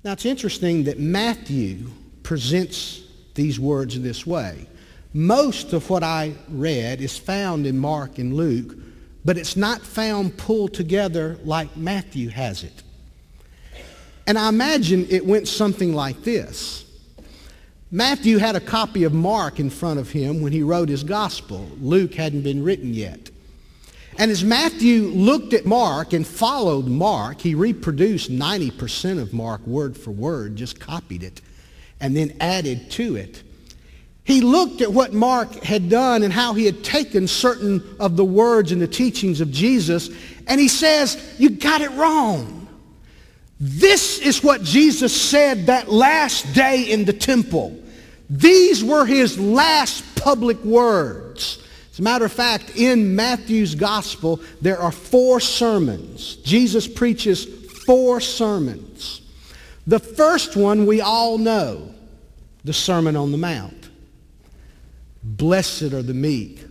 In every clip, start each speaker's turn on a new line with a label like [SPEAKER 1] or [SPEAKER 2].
[SPEAKER 1] Now, it's interesting that Matthew presents these words in this way. Most of what I read is found in Mark and Luke, but it's not found pulled together like Matthew has it. And I imagine it went something like this. Matthew had a copy of Mark in front of him when he wrote his gospel. Luke hadn't been written yet. And as Matthew looked at Mark and followed Mark, he reproduced 90% of Mark word for word, just copied it, and then added to it. He looked at what Mark had done and how he had taken certain of the words and the teachings of Jesus, and he says, "You got it wrong. This is what Jesus said that last day in the temple. These were his last public words." As a matter of fact, in Matthew's gospel, there are 4 sermons. Jesus preaches 4 sermons. The first one we all know, the Sermon on the Mount. Blessed are the meek.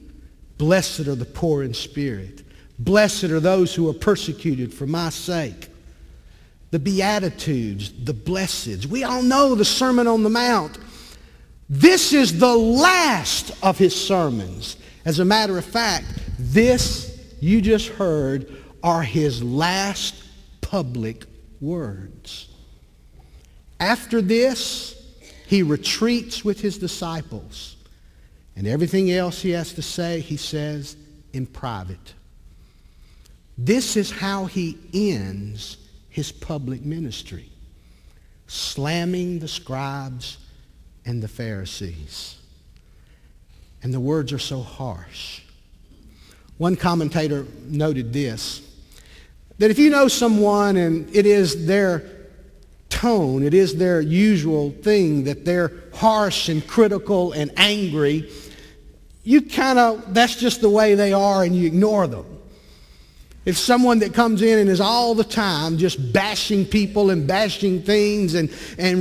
[SPEAKER 1] Blessed are the poor in spirit. Blessed are those who are persecuted for my sake. The Beatitudes, the Blesseds. We all know the Sermon on the Mount. This is the last of his sermons. As a matter of fact, this you just heard are his last public words. After this, he retreats with his disciples. And everything else he has to say, he says in private. This is how he ends his public ministry, slamming the scribes and the Pharisees. And the words are so harsh. One commentator noted this, that if you know someone and it is their tone, it is their usual thing, that they're harsh and critical and angry, you that's just the way they are and you ignore them. If someone that comes in and is all the time just bashing people and bashing things and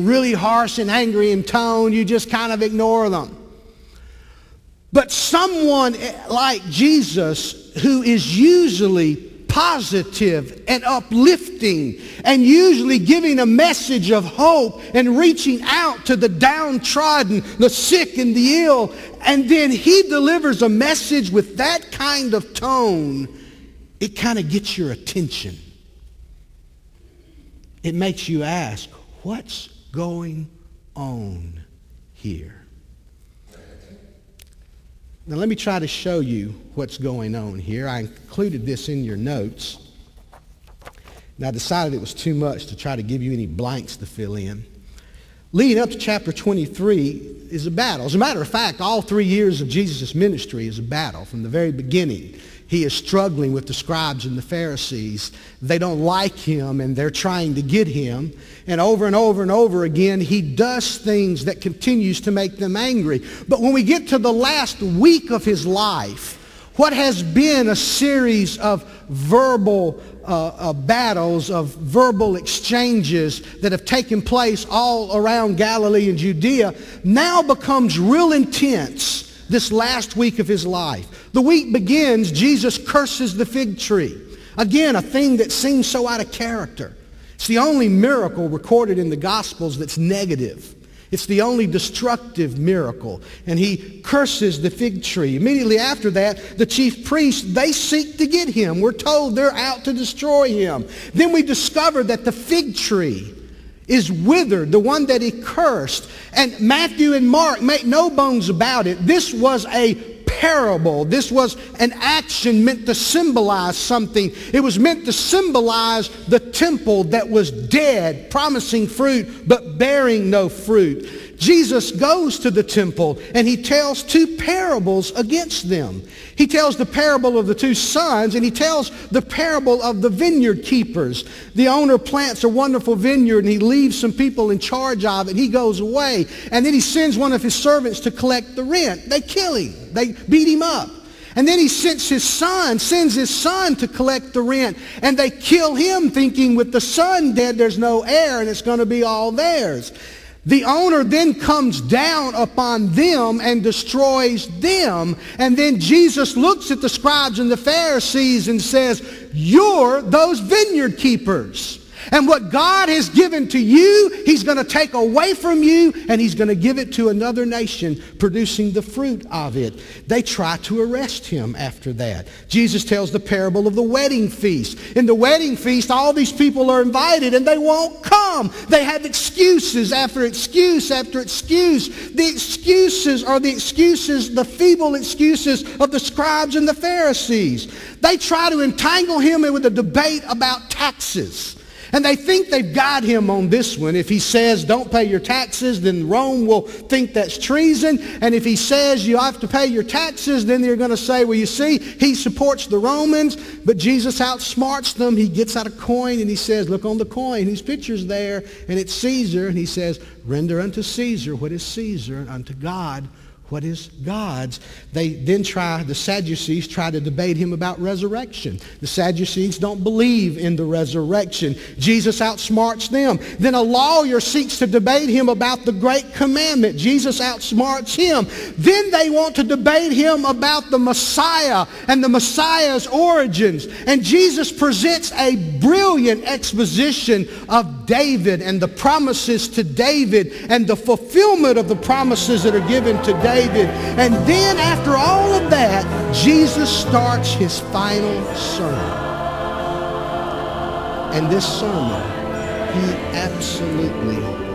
[SPEAKER 1] really harsh and angry in tone, you just kind of ignore them. But someone like Jesus, who is usually positive and uplifting and usually giving a message of hope and reaching out to the downtrodden, the sick and the ill, and then he delivers a message with that kind of tone, it kind of gets your attention. It makes you ask, what's going on here? Now let me try to show you what's going on here. I included this in your notes. And I decided it was too much to try to give you any blanks to fill in. Leading up to chapter 23 is a battle. As a matter of fact, all 3 years of Jesus' ministry is a battle from the very beginning. He is struggling with the scribes and the Pharisees. They don't like him and they're trying to get him. And over and over again, he does things that continues to make them angry. But when we get to the last week of his life, what has been a series of verbal battles, of verbal exchanges that have taken place all around Galilee and Judea, now becomes real intense this last week of his life. The week begins, Jesus curses the fig tree. Again, a thing that seems so out of character. It's the only miracle recorded in the Gospels that's negative. It's the only destructive miracle. And he curses the fig tree. Immediately after that, the chief priests, they seek to get him. We're told they're out to destroy him. Then we discover that the fig tree is withered, the one that he cursed. And Matthew and Mark make no bones about it. This was a parable. This was an action meant to symbolize something. It was meant to symbolize the temple that was dead, promising fruit, but bearing no fruit. Jesus goes to the temple and he tells 2 parables against them. He tells the parable of the 2 sons and he tells the parable of the vineyard keepers. The owner plants a wonderful vineyard and he leaves some people in charge of it. He goes away and then he sends one of his servants to collect the rent. They kill him. They beat him up. And then he sends his son to collect the rent. And they kill him thinking with the son dead there's no heir and it's going to be all theirs. The owner then comes down upon them and destroys them. And then Jesus looks at the scribes and the Pharisees and says, "You're those vineyard keepers." And what God has given to you, he's going to take away from you, and he's going to give it to another nation, producing the fruit of it. They try to arrest him after that. Jesus tells the parable of the wedding feast. In the wedding feast, all these people are invited, and they won't come. They have excuses after excuse after excuse. The excuses are the feeble excuses of the scribes and the Pharisees. They try to entangle him with a debate about taxes. And they think they've got him on this one. If he says, don't pay your taxes, then Rome will think that's treason. And if he says you have to pay your taxes, then they're going to say, well, you see, he supports the Romans. But Jesus outsmarts them. He gets out a coin and he says, look on the coin, whose picture's there? And it's Caesar. And he says, render unto Caesar what is Caesar, and unto God what is God's. The Sadducees try to debate him about resurrection. The Sadducees don't believe in the resurrection. Jesus outsmarts them. Then a lawyer seeks to debate him about the great commandment. Jesus outsmarts him. Then they want to debate him about the Messiah and the Messiah's origins. And Jesus presents a brilliant exposition of David and the promises to David and the fulfillment of the promises that are given to David. And then after all of that, Jesus starts his final sermon. And this sermon, he absolutely